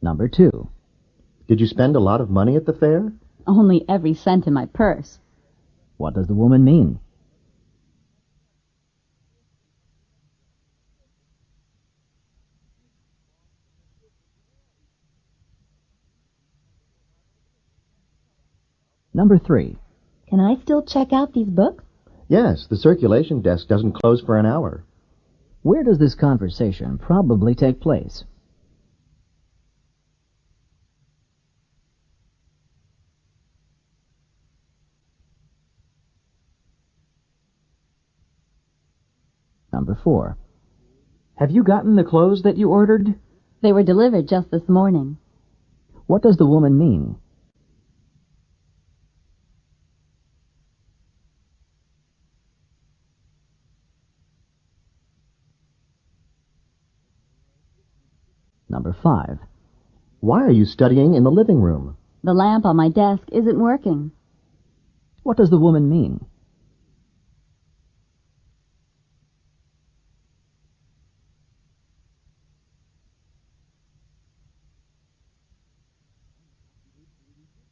Number 2. Did you spend a lot of money at the fair? Only every cent in my purse. What does the woman mean? Number 3. Can I still check out these books? Yes, the circulation desk doesn't close for an hour. Where does this conversation probably take place? Number 4. Have you gotten the clothes that you ordered? They were delivered just this morning. What does the woman mean? Number 5. Why are you studying in the living room? The lamp on my desk isn't working. What does the woman mean?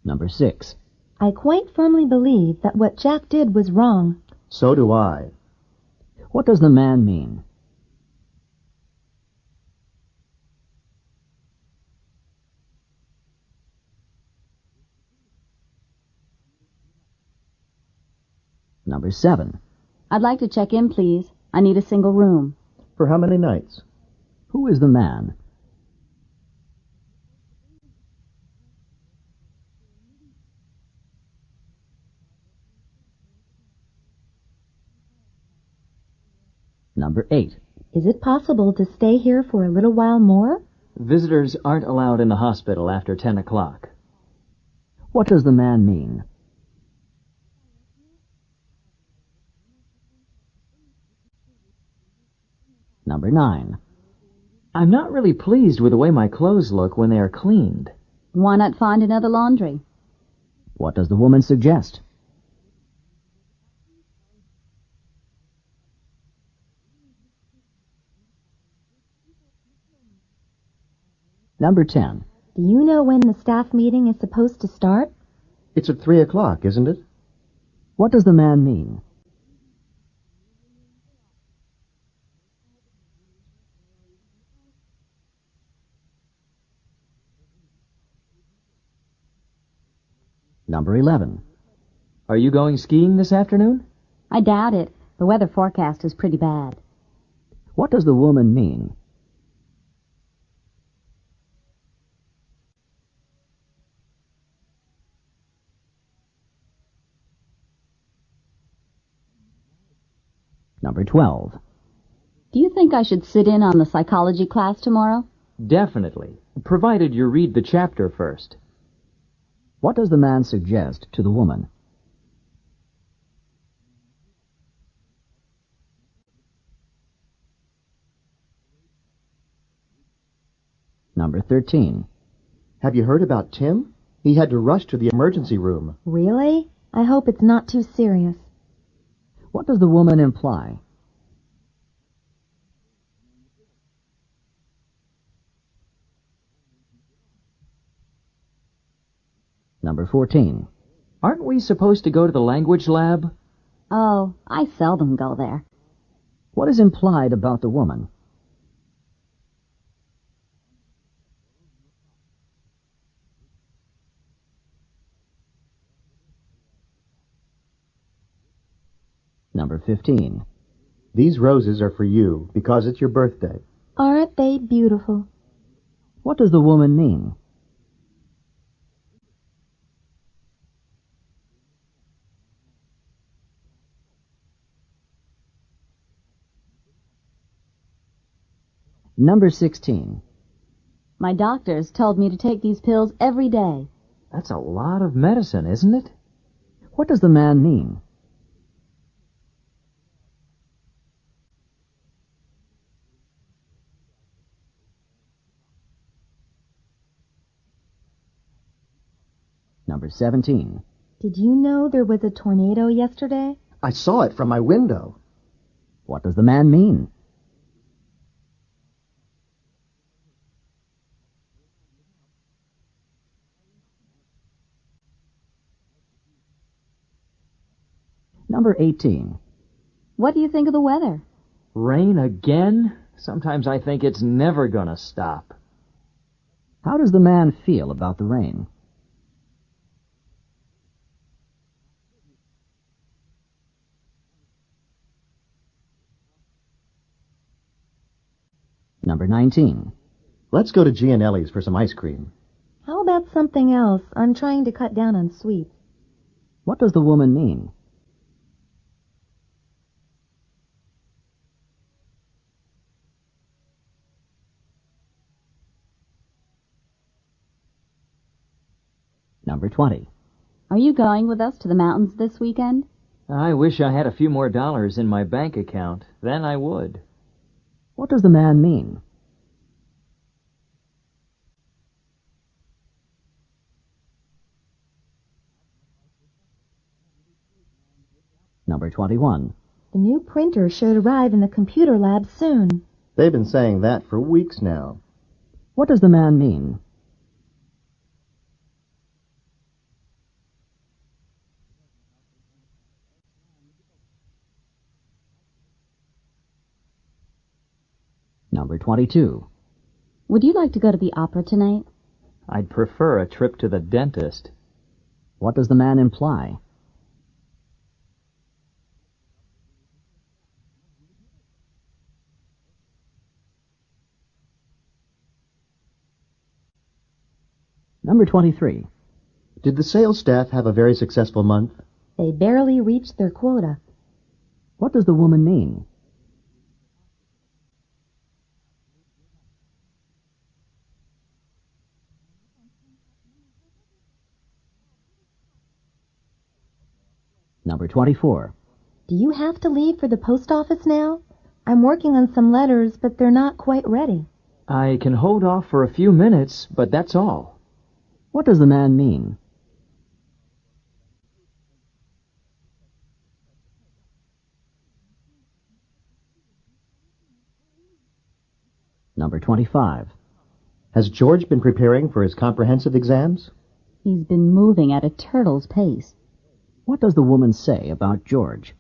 Number 6. I quite firmly believe that what Jack did was wrong. So do I. What does the man mean? Number 7. I'd like to check in, please. I need a single room. For how many nights? Who is the man? Number 8. Is it possible to stay here for a little while more? Visitors aren't allowed in the hospital after 10 o'clock. What does the man mean? Number 9. I'm not really pleased with the way my clothes look when they are cleaned. Why not find another laundry? What does the woman suggest? Number 10. Do you know when the staff meeting is supposed to start? It's at 3 o'clock, isn't it? What does the man mean? Number 11. Are you going skiing this afternoon? I doubt it. The weather forecast is pretty bad. What does the woman mean? Number 12. Do you think I should sit in on the psychology class tomorrow? Definitely, provided you read the chapter first. What does the man suggest to the woman? Number 13. Have you heard about Tim? He had to rush to the emergency room. Really? I hope it's not too serious. What does the woman imply? Number 14. Aren't we supposed to go to the language lab? Oh, I seldom go there. What is implied about the woman? Number 15. These roses are for you because it's your birthday. Aren't they beautiful? What does the woman mean? Number 16. My doctors told me to take these pills every day. That's a lot of medicine, isn't it? What does the man mean? Number 17. Did you know there was a tornado yesterday? I saw it from my window. What does the man mean? Number 18. What do you think of the weather? Rain again? Sometimes I think it's never gonna stop. How does the man feel about the rain? Number 19. Let's go to Gianelli's for some ice cream. How about something else? I'm trying to cut down on sweets. What does the woman mean? Number 20. Are you going with us to the mountains this weekend? I wish I had a few more dollars in my bank account. Then I would. What does the man mean? Number 21. The new printer should arrive in the computer lab soon. They've been saying that for weeks now. What does the man mean? Number 22. Would you like to go to the opera tonight? I'd prefer a trip to the dentist. What does the man imply? Number 23. Did the sales staff have a very successful month? They barely reached their quota. What does the woman mean? Number 24. Do you have to leave for the post office now? I'm working on some letters, but they're not quite ready. I can hold off for a few minutes, but that's all. What does the man mean? Number 25. Has George been preparing for his comprehensive exams? He's been moving at a turtle's pace. What does the woman say about George?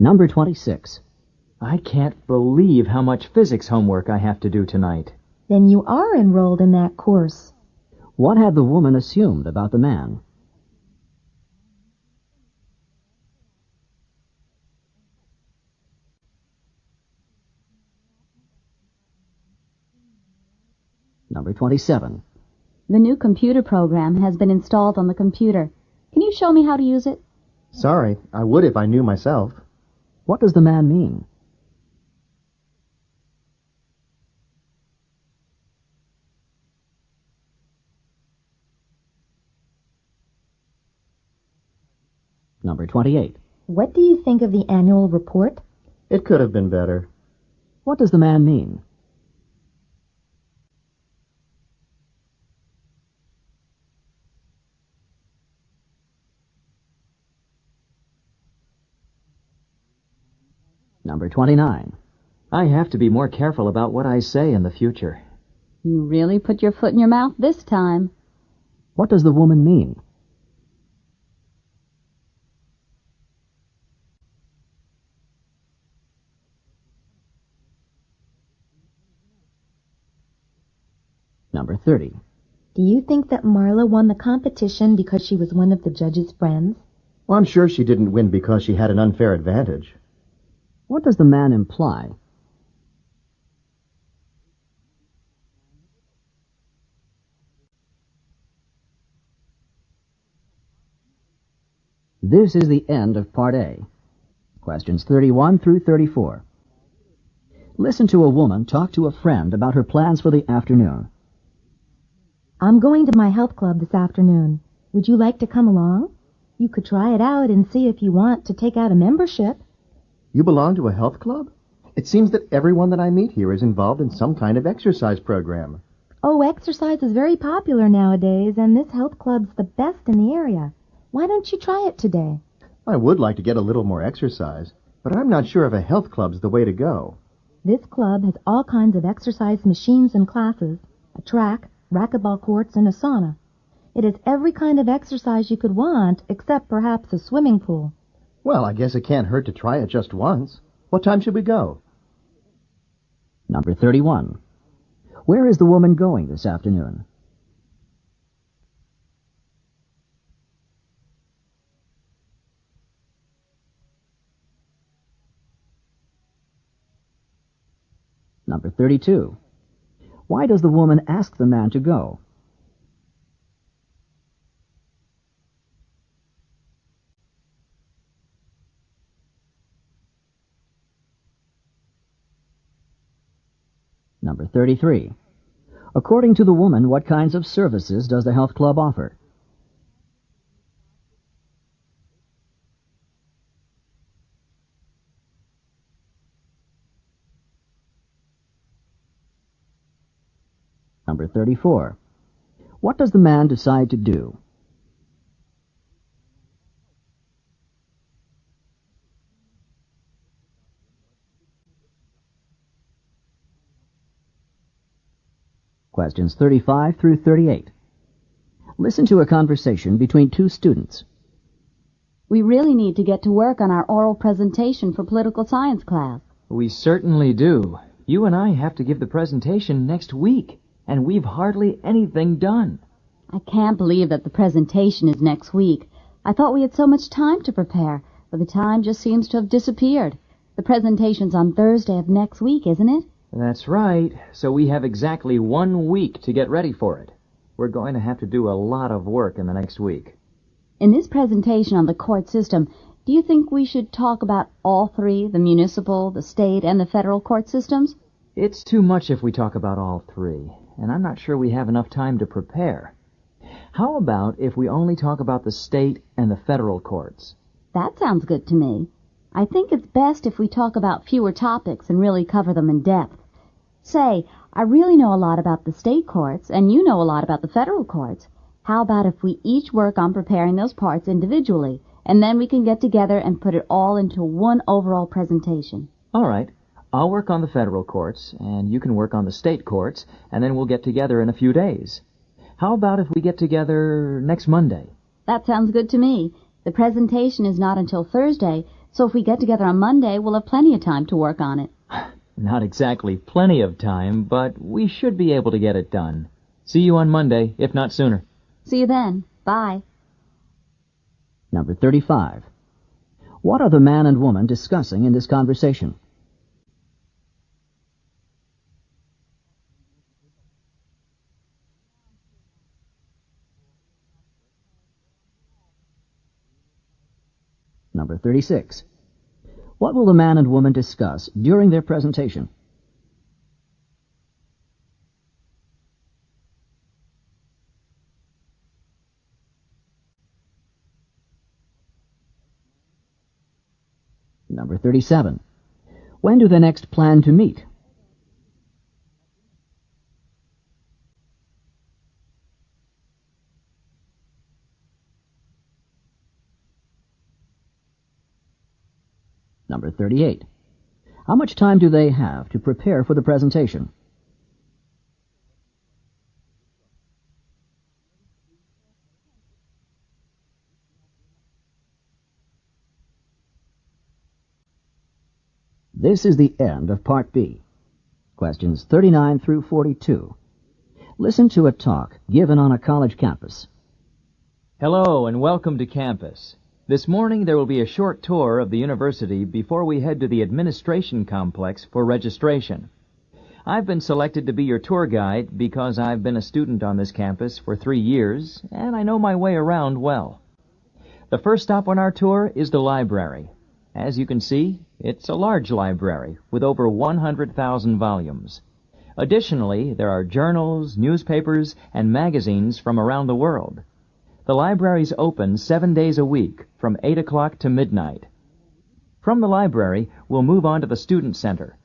Number 26. I can't believe how much physics homework I have to do tonight. Then you are enrolled in that course. What had the woman assumed about the man? Number 27. The new computer program has been installed on the computer. Can you show me how to use it? Sorry, I would if I knew myself. What does the man mean? Number 28. What do you think of the annual report? It could have been better. What does the man mean? Number 29. I have to be more careful about what I say in the future. You really put your foot in your mouth this time. What does the woman mean? Number 30. Do you think that Marla won the competition because she was one of the judges' friends? Well, I'm sure she didn't win because she had an unfair advantage. What does the man imply? This is the end of Part A. Questions 31 through 34. Listen to a woman talk to a friend about her plans for the afternoon. I'm going to my health club this afternoon. Would you like to come along? You could try it out and see if you want to take out a membership. You belong to a health club? It seems that everyone that I meet here is involved in some kind of exercise program. Oh, exercise is very popular nowadays, and this health club's the best in the area. Why don't you try it today? I would like to get a little more exercise, but I'm not sure if a health club's the way to go. This club has all kinds of exercise machines and classes, a track, racquetball courts, and a sauna. It has every kind of exercise you could want, except perhaps a swimming pool. Well, I guess it can't hurt to try it just once. What time should we go? Number 31. Where is the woman going this afternoon? Number 32. Why does the woman ask the man to go? Number 33. According to the woman, what kinds of services does the health club offer? Number 34. What does the man decide to do? Questions 35 through 38. Listen to a conversation between two students. We really need to get to work on our oral presentation for political science class. We certainly do. You and I have to give the presentation next week, and we've hardly anything done. I can't believe that the presentation is next week. I thought we had so much time to prepare, but the time just seems to have disappeared. The presentation's on Thursday of next week, isn't it? That's right. So we have exactly 1 week to get ready for it. We're going to have to do a lot of work in the next week. In this presentation on the court system, do you think we should talk about all three, the municipal, the state, and the federal court systems? It's too much if we talk about all three, and I'm not sure we have enough time to prepare. How about if we only talk about the state and the federal courts? That sounds good to me. I think it's best if we talk about fewer topics and really cover them in depth. Say, I really know a lot about the state courts, and you know a lot about the federal courts. How about if we each work on preparing those parts individually, and then we can get together and put it all into one overall presentation? All right. I'll work on the federal courts, and you can work on the state courts, and then we'll get together in a few days. How about if we get together next Monday? That sounds good to me. The presentation is not until Thursday, so if we get together on Monday, we'll have plenty of time to work on it. Not exactly plenty of time, but we should be able to get it done. See you on Monday, if not sooner. See you then. Bye. Number 35. What are the man and woman discussing in this conversation? Number 36. What will the man and woman discuss during their presentation? Number 37. When do they next plan to meet? Number 38. How much time do they have to prepare for the presentation? This is the end of Part B. Questions 39 through 42. Listen to a talk given on a college campus. Hello, and welcome to campus. This morning there will be a short tour of the university before we head to the administration complex for registration. I've been selected to be your tour guide because I've been a student on this campus for 3 years, and I know my way around well. The first stop on our tour is the library. As you can see, it's a large library with over 100,000 volumes. Additionally, there are journals, newspapers, and magazines from around the world. The library's open 7 days a week from 8 o'clock to midnight. From the library, we'll move on to the Student Center.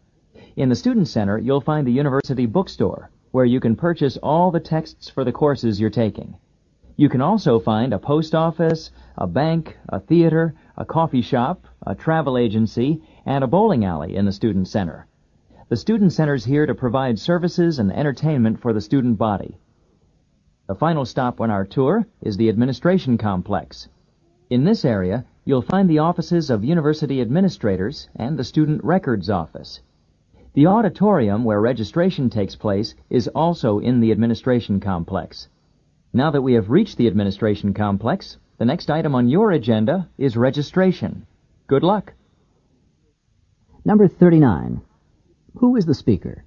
In the Student Center, you'll find the university bookstore, where you can purchase all the texts for the courses you're taking. You can also find a post office, a bank, a theater, a coffee shop, a travel agency, and a bowling alley in the Student Center. The Student Center's here to provide services and entertainment for the student body. The final stop on our tour is the Administration Complex. In this area, you'll find the offices of university administrators and the Student Records Office. The auditorium where registration takes place is also in the Administration Complex. Now that we have reached the Administration Complex, the next item on your agenda is registration. Good luck. Number 39. Who is the speaker?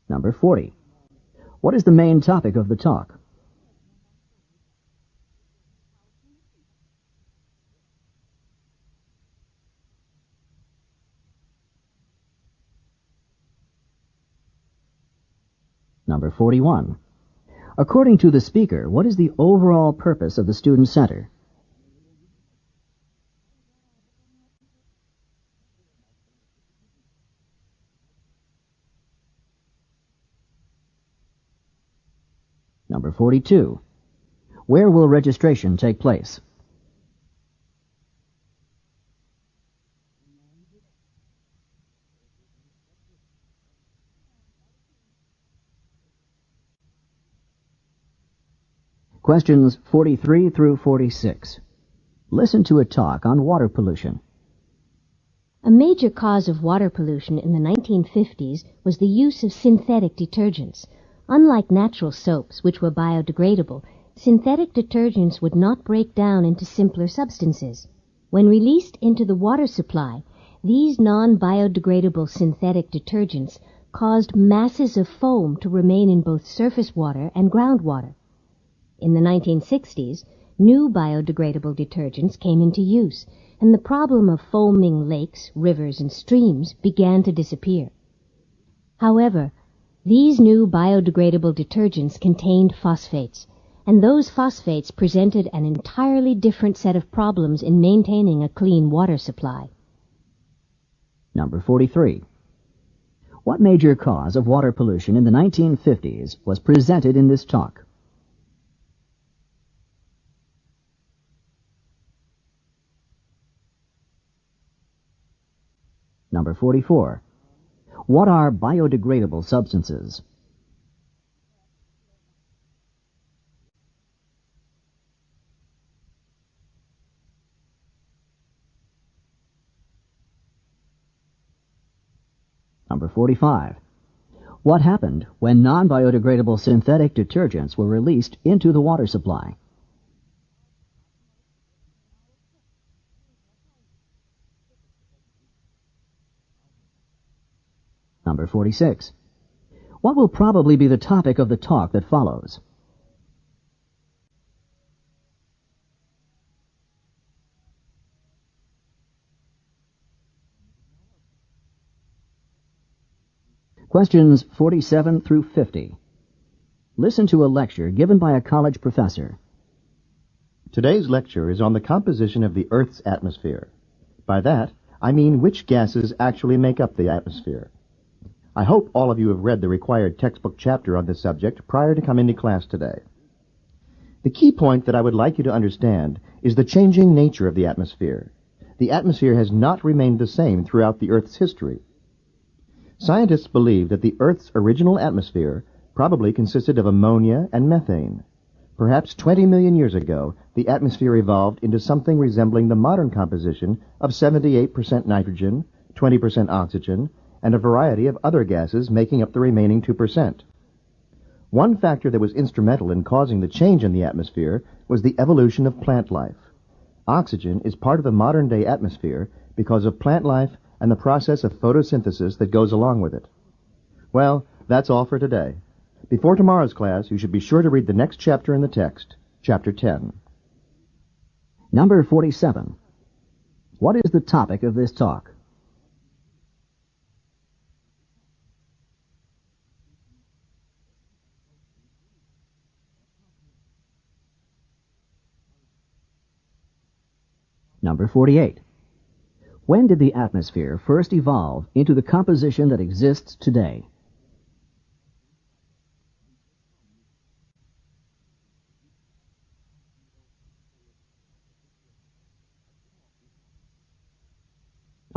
Number 40. What is the main topic of the talk? Number 41. According to the speaker, what is the overall purpose of the Student Center? Number 42. Where will registration take place? Questions 43 through 46. Listen to a talk on water pollution. A major cause of water pollution in the 1950s was the use of synthetic detergents. Unlike natural soaps, which were biodegradable, synthetic detergents would not break down into simpler substances. When released into the water supply, these non-biodegradable synthetic detergents caused masses of foam to remain in both surface water and groundwater. In the 1960s, new biodegradable detergents came into use, and the problem of foaming lakes, rivers, and streams began to disappear. However, these new biodegradable detergents contained phosphates, and those phosphates presented an entirely different set of problems in maintaining a clean water supply. Number 43. What major cause of water pollution in the 1950s was presented in this talk? Number 44. What are biodegradable substances? Number 45. What happened when non-biodegradable synthetic detergents were released into the water supply? Number 46. What will probably be the topic of the talk that follows? Questions 47 through 50. Listen to a lecture given by a college professor. Today's lecture is on the composition of the Earth's atmosphere. By that, I mean which gases actually make up the atmosphere. I hope all of you have read the required textbook chapter on this subject prior to coming to class today. The key point that I would like you to understand is the changing nature of the atmosphere. The atmosphere has not remained the same throughout the Earth's history. Scientists believe that the Earth's original atmosphere probably consisted of ammonia and methane. Perhaps 20 million years ago, the atmosphere evolved into something resembling the modern composition of 78% nitrogen, 20% oxygen, and a variety of other gases making up the remaining 2%. One factor that was instrumental in causing the change in the atmosphere was the evolution of plant life. Oxygen is part of the modern-day atmosphere because of plant life and the process of photosynthesis that goes along with it. Well, that's all for today. Before tomorrow's class, you should be sure to read the next chapter in the text, Chapter 10. Number 47. What is the topic of this talk? Number 48. When did the atmosphere first evolve into the composition that exists today?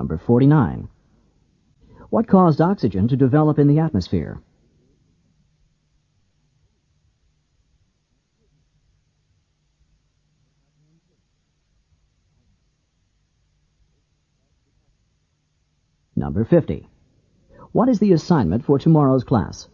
Number 49. What caused oxygen to develop in the atmosphere? Number 50. What is the assignment for tomorrow's class?